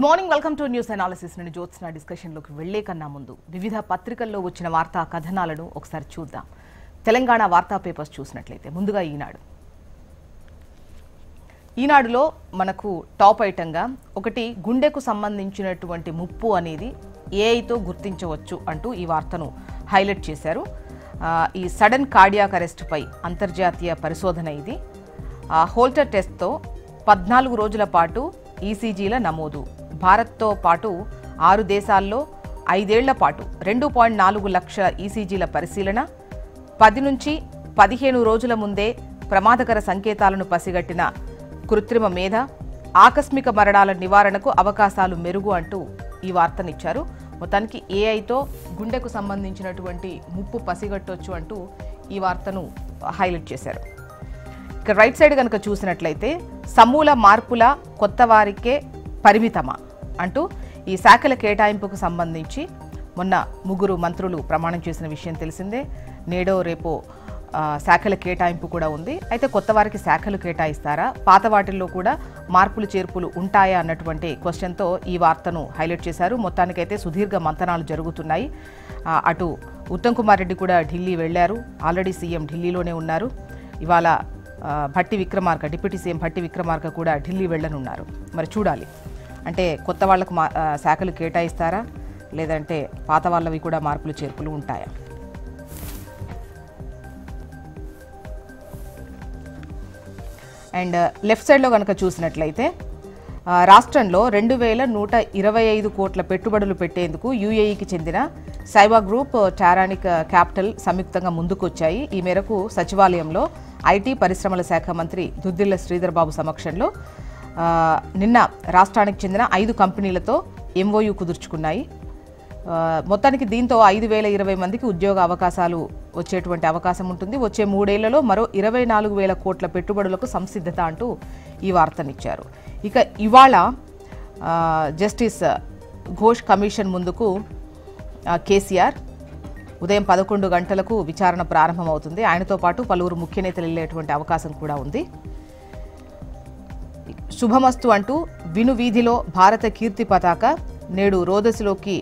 Good morning, welcome to news analysis. నేను జ్యోత్స్న. డిస్కషన్లోకి వెళ్లే కన్నా ముందు వివిధ పత్రికల్లో వచ్చిన వార్తా కథనాలను ఒకసారి చూద్దాం. తెలంగాణ వార్తా పేపర్స్ చూసినట్లయితే ముందుగా ఈనాడులో మనకు టాప్ ఐటంగా ఒకటి, గుండెకు సంబంధించినటువంటి ముప్పు అనేది ఏఐతో గుర్తించవచ్చు అంటూ ఈ వార్తను హైలైట్ చేశారు. ఈ సడన్ కార్డియాక్ అరెస్ట్పై అంతర్జాతీయ పరిశోధన ఇది. హోల్టర్ టెస్ట్తో 14 రోజుల పాటు ఈసీజీల నమోదు. భారత్తో పాటు 6 దేశాల్లో 5 ఏళ్ల పాటు 2.4 లక్షల ఈసీజీల పరిశీలన. 10 నుంచి 15 రోజుల ముందే ప్రమాదకర సంకేతాలను పసిగట్టిన కృత్రిమ మేధ. ఆకస్మిక మరణాల నివారణకు అవకాశాలు మెరుగు అంటూ ఈ వార్తనిచ్చారు. మొత్తానికి ఏఐతో గుండెకు సంబంధించినటువంటి ముప్పు పసిగట్టొచ్చు అంటూ ఈ వార్తను హైలైట్ చేశారు. ఇక రైట్ సైడ్ కనుక చూసినట్లయితే సమూల మార్పుల కొత్త వారికే పరిమితమా అంటూ ఈ శాఖల కేటాయింపుకు సంబంధించి మొన్న 3 మంత్రులు ప్రమాణం చేసిన విషయం తెలిసిందే. నేడో రేపో శాఖల కేటాయింపు కూడా ఉంది. అయితే కొత్త వారికి శాఖలు కేటాయిస్తారా, పాత వాటిల్లో కూడా మార్పులు చేర్పులు ఉంటాయా అన్నటువంటి క్వశ్చన్తో ఈ వార్తను హైలైట్ చేశారు. మొత్తానికైతే సుదీర్ఘ మంతనాలు జరుగుతున్నాయి. అటు ఉత్తమ్ కుమార్ రెడ్డి కూడా ఢిల్లీ వెళ్లారు. ఆల్రెడీ సీఎం ఢిల్లీలోనే ఉన్నారు. ఇవాళ భట్టి విక్రమార్క, డిప్యూటీ సీఎం భట్టి విక్రమార్క కూడా ఢిల్లీ వెళ్ళనున్నారు. మరి చూడాలి, అంటే కొత్త వాళ్లకు శాఖలు కేటాయిస్తారా, లేదంటే పాత వాళ్ళవి కూడా మార్పులు చేర్పులు ఉంటాయా? అండ్ లెఫ్ట్ సైడ్లో కనుక చూసినట్లయితే రాష్ట్రంలో 2125 కోట్ల పెట్టుబడులు పెట్టేందుకు యూఏఈకి చెందిన సైబా గ్రూప్, టారానిక్ క్యాపిటల్ సంయుక్తంగా ముందుకొచ్చాయి. ఈ మేరకు సచివాలయంలో ఐటీ పరిశ్రమల శాఖ మంత్రి దుద్దిళ్ల శ్రీధర్ బాబు సమక్షంలో నిన్న రాష్ట్రానికి చెందిన 5 కంపెనీలతో ఎంఓయూ కుదుర్చుకున్నాయి. మొత్తానికి దీంతో 5020 మందికి ఉద్యోగ అవకాశాలు వచ్చేటువంటి అవకాశం ఉంటుంది. వచ్చే 3 ఏళ్లలో మరో 24,000 కోట్ల పెట్టుబడులకు సంసిద్ధత అంటూ ఈ వార్తనిచ్చారు. ఇక ఇవాళ జస్టిస్ ఘోష్ కమిషన్ ముందుకు కేసీఆర్ ఉదయం 11 గంటలకు విచారణ ప్రారంభమవుతుంది. ఆయనతో పాటు పలువురు ముఖ్య నేతలు వెళ్లేటువంటి అవకాశం కూడా ఉంది. శుభమస్తు అంటూ విను వీధిలో భారత కీర్తి పతాక. నేడు రోదసిలోకి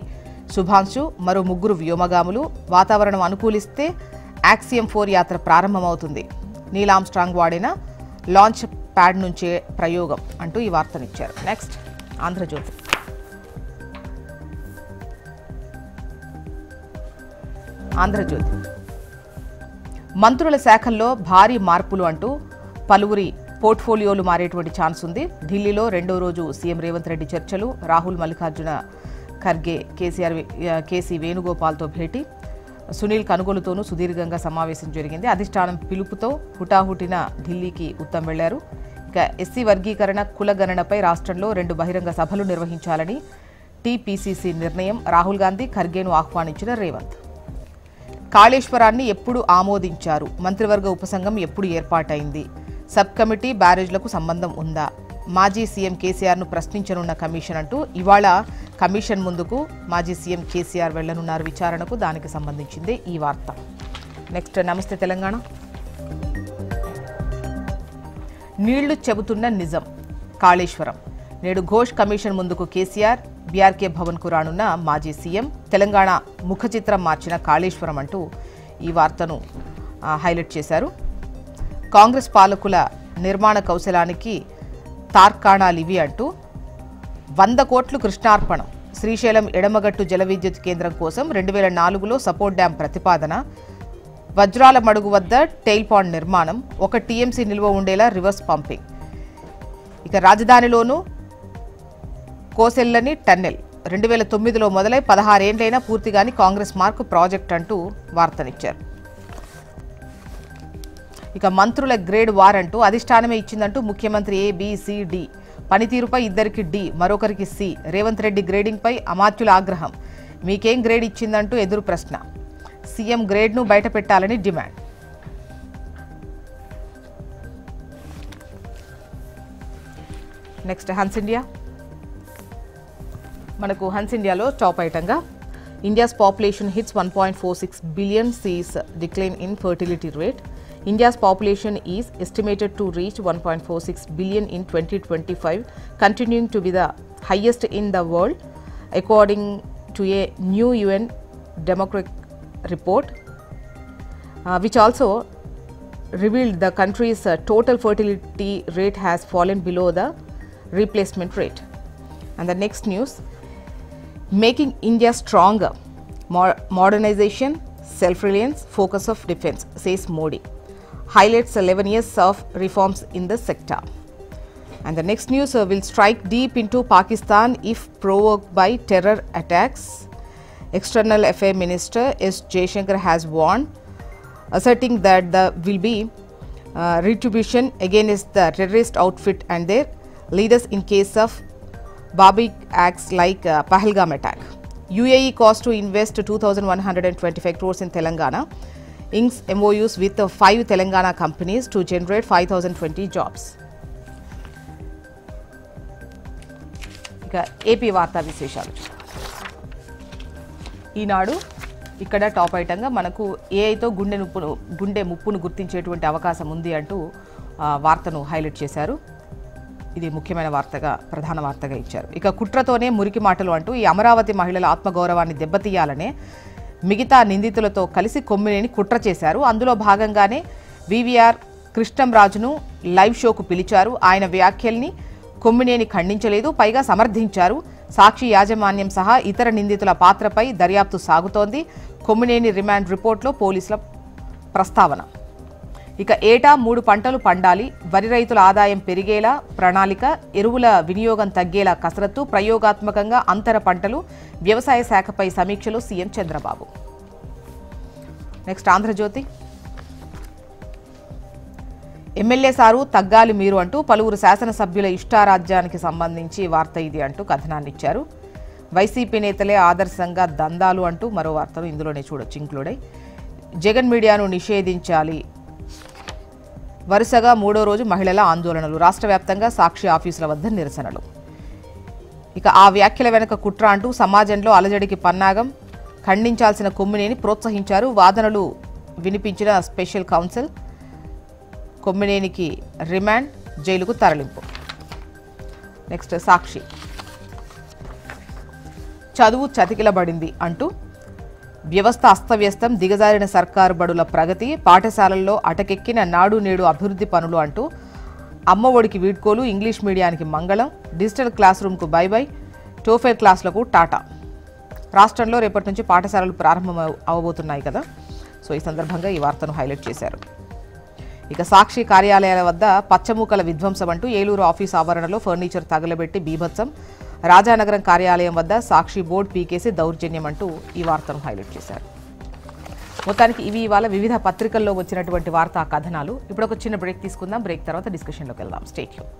శుభాంశు, మరో 3 వ్యోమగాములు. వాతావరణం అనుకూలిస్తే యాక్సియం 4 యాత్ర ప్రారంభమవుతుంది. నీల్ ఆర్మ్స్ట్రాంగ్ వాడిన లాంచ్ ప్యాడ్ నుంచే ప్రయోగం అంటూ ఈ వార్తనిచ్చారు. నెక్స్ట్ ఆంధ్రజ్యోతి. మంత్రుల శాఖల్లో భారీ మార్పులు అంటూ పలువురి పోర్ట్ఫోలియోలు మారేటువంటి ఛాన్స్ ఉంది. ఢిల్లీలో 2వ రోజు సీఎం రేవంత్ రెడ్డి చర్చలు. రాహుల్, మల్లికార్జున ఖర్గే, కేసీ వేణుగోపాల్తో భేటీ. సునీల్ కనుగోలుతోనూ సుదీర్ఘంగా సమావేశం జరిగింది. అధిష్టానం పిలుపుతో హుటాహుటిన ఢిల్లీకి ఉత్తమ్ వెళ్లారు. ఇక ఎస్సీ వర్గీకరణ, కులగణనపై రాష్ట్రంలో 2 బహిరంగ సభలు నిర్వహించాలని టీపీసీసీ నిర్ణయం. రాహుల్ గాంధీ, ఖర్గేను ఆహ్వానించిన రేవంత్. కాళేశ్వరాన్ని ఎప్పుడు ఆమోదించారు, మంత్రివర్గ ఉపసంఘం ఎప్పుడు ఏర్పాటైంది, సబ్ కమిటీ బ్యారేజ్లకు సంబంధం ఉందా, మాజీ సీఎం కేసీఆర్ను ప్రశ్నించనున్న కమిషన్ అంటూ ఇవాళ కమిషన్ ముందుకు మాజీ సీఎం కేసీఆర్ వెళ్లనున్నారు విచారణకు. దానికి సంబంధించిందే ఈ వార్త. నెక్స్ట్ నమస్తే తెలంగాణ. నీళ్లు చెబుతున్న నిజం, కాళేశ్వరం. నేడు ఘోష్ కమిషన్ ముందుకు కేసీఆర్, బీఆర్కే భవన్కు రానున్న మాజీ సీఎం. తెలంగాణ ముఖ చిత్రం మార్చిన కాళేశ్వరం అంటూ ఈ వార్తను హైలైట్ చేశారు. కాంగ్రెస్ పాలకుల నిర్మాణ కౌశలానికి తార్కాణాలివి అంటూ 100 కోట్లు కృష్ణార్పణం. శ్రీశైలం ఎడమగట్టు జల విద్యుత్ కేంద్రం కోసం 2004లో సపోర్ట్ డ్యాం ప్రతిపాదన. వజ్రాల మడుగు వద్ద టెయిల్ పాండ్ నిర్మాణం. 1 టీఎంసీ నిల్వ ఉండేలా రివర్స్ పంపింగ్. ఇక రాజధానిలోనూ కోసెల్లని టన్నెల్ 2009లో మొదలై 16 ఏళ్లైనా పూర్తిగాని కాంగ్రెస్ మార్కు ప్రాజెక్ట్ అంటూ వార్తనిచ్చారు. ఇక మంత్రుల గ్రేడ్ వార్ అంటూ అధిష్టానమే ఇచ్చిందంటూ ముఖ్యమంత్రి ఏబిసిడి. పనితీరుపై ఇద్దరికి డి, మరొకరికి సి. రేవంత్ రెడ్డి గ్రేడింగ్పై అమాత్యుల ఆగ్రహం. మీకేం గ్రేడ్ ఇచ్చిందంటూ ఎదురు ప్రశ్న. సీఎం గ్రేడ్ను బయటపెట్టాలని డిమాండ్. Next Hans India. మనకు హన్స్ ఇండియాలో టాప్ ఐటంగా India's population hits 1.46 billion, sees decline in fertility rate. India's population is estimated to reach 1.46 billion in 2025, continuing to be the highest in the world, according to a new UN demographic report, which also revealed the country's total fertility rate has fallen below the replacement rate. And the next news, making India stronger, modernization, self-reliance, focus of defense, says Modi. Highlights 11 years of reforms in the sector. And the next news, will strike deep into Pakistan if provoked by terror attacks. External Affairs Minister S. Jaishankar has warned, asserting that there will be retribution against the terrorist outfit and their leaders in case of barbaric acts like Pahalgam attack. UAE cost to invest 2,125 crores in Telangana, inks MOUs with 5 Telangana companies to generate 5,020 jobs. ఇక AP వార్తా విశేషాలు. ఈనాడు ఇక్కడ top ఐటంగా మనకు ఏఐతో గుండె ముప్పును గుర్తించేటువంటి అవకాశం ఉంది అంటూ వార్తను హైలైట్ చేశారు. ఇది ముఖ్యమైన వార్తగా, ప్రధాన వార్తగా ఇచ్చారు. ఇక కుట్రతోనే మురికి మాటలు అంటూ ఈ అమరావతి మహిళల ఆత్మగౌరవాన్ని దెబ్బతీయాలనే మిగతా నిందితులతో కలిసి కొమ్మినేని కుట్ర చేశారు. అందులో భాగంగానే వివిఆర్ కృష్ణంరాజును లైవ్ షోకు పిలిచారు. ఆయన వ్యాఖ్యల్ని కొమ్మినేని ఖండించలేదు, పైగా సమర్థించారు. సాక్షి యాజమాన్యం సహా ఇతర నిందితుల పాత్రపై దర్యాప్తు సాగుతోంది. కొమ్మినేని రిమాండ్ రిపోర్ట్లో పోలీసుల ప్రస్తావన. ఇక ఏటా 3 పంటలు పండాలి, వరి రైతుల ఆదాయం పెరిగేలా ప్రణాళిక, ఎరువుల వినియోగం తగ్గేలా కసరత్తు, ప్రయోగాత్మకంగా అంతర పంటలు, వ్యవసాయ శాఖపై సమీక్షలు CM Chandrababu. Next Andhra Jyothy, MLA sir తగ్గాలి మీరు అంటూ పలువురు శాసనసభ్యుల ఇష్టారాజ్యానికి సంబంధించి వార్త ఇది అంటూ కథనాన్ని ఇచ్చారు. వైసీపీ నేతలే ఆదర్శంగా దందాలు అంటూ మరో వార్తను ఇందులోనే చూడొచ్చు ఇంక్లూడ్ అయ్యి. జగన్ మీడియాను నిషేధించాలి, వరుసగా 3వ రోజు మహిళల ఆందోళనలు, రాష్ట్ర వ్యాప్తంగా సాక్షి ఆఫీసుల వద్ద నిరసనలు. ఇక ఆ వ్యాఖ్యల వెనుక కుట్ర అంటూ సమాజంలో అలజడికి పన్నాగం, ఖండించాల్సిన కొమ్మినేని ప్రోత్సహించారు. వాదనలు వినిపించిన స్పెషల్ కౌన్సిల్, కొమ్మినేనికి రిమాండ్, జైలుకు తరలింపు. నెక్స్ట్ సాక్షి, చదువు చతికిలబడింది అంటూ వ్యవస్థ అస్తవ్యస్తం, దిగజారిన సర్కారు బడుల ప్రగతి, పాఠశాలల్లో అటకెక్కిన నాడు నేడు అభివృద్ధి పనులు అంటూ అమ్మ ఒడికి వీడ్కోలు, ఇంగ్లీష్ మీడియానికి మంగళం, డిజిటల్ క్లాస్ రూమ్కు బై బై, టోఫెల్ క్లాసులకు టాటా. రాష్ట్రంలో రేపటి నుంచి పాఠశాలలు ప్రారంభం అవబోతున్నాయి కదా, సో ఈ సందర్భంగా ఈ వార్తను హైలైట్ చేశారు. ఇక సాక్షి కార్యాలయాల వద్ద పచ్చమూకల విధ్వంసం అంటూ ఏలూరు ఆఫీస్ ఆవరణలో ఫర్నిచర్ తగలబెట్టి బీభత్సం, రాజానగరం కార్యాలయం వద్ద సాక్షి బోర్డు పీకేసి దౌర్జన్యం అంటూ ఈ వార్తను హైలైట్ చేశారు. మొత్తానికి ఇవి ఇవాళ వివిధ పత్రికల్లో వచ్చినటువంటి వార్తా కథనాలు. ఇప్పుడు ఒక చిన్న బ్రేక్ తీసుకుందాం. బ్రేక్ తర్వాత డిస్కషన్లోకి వెళ్దాం. Stay tune.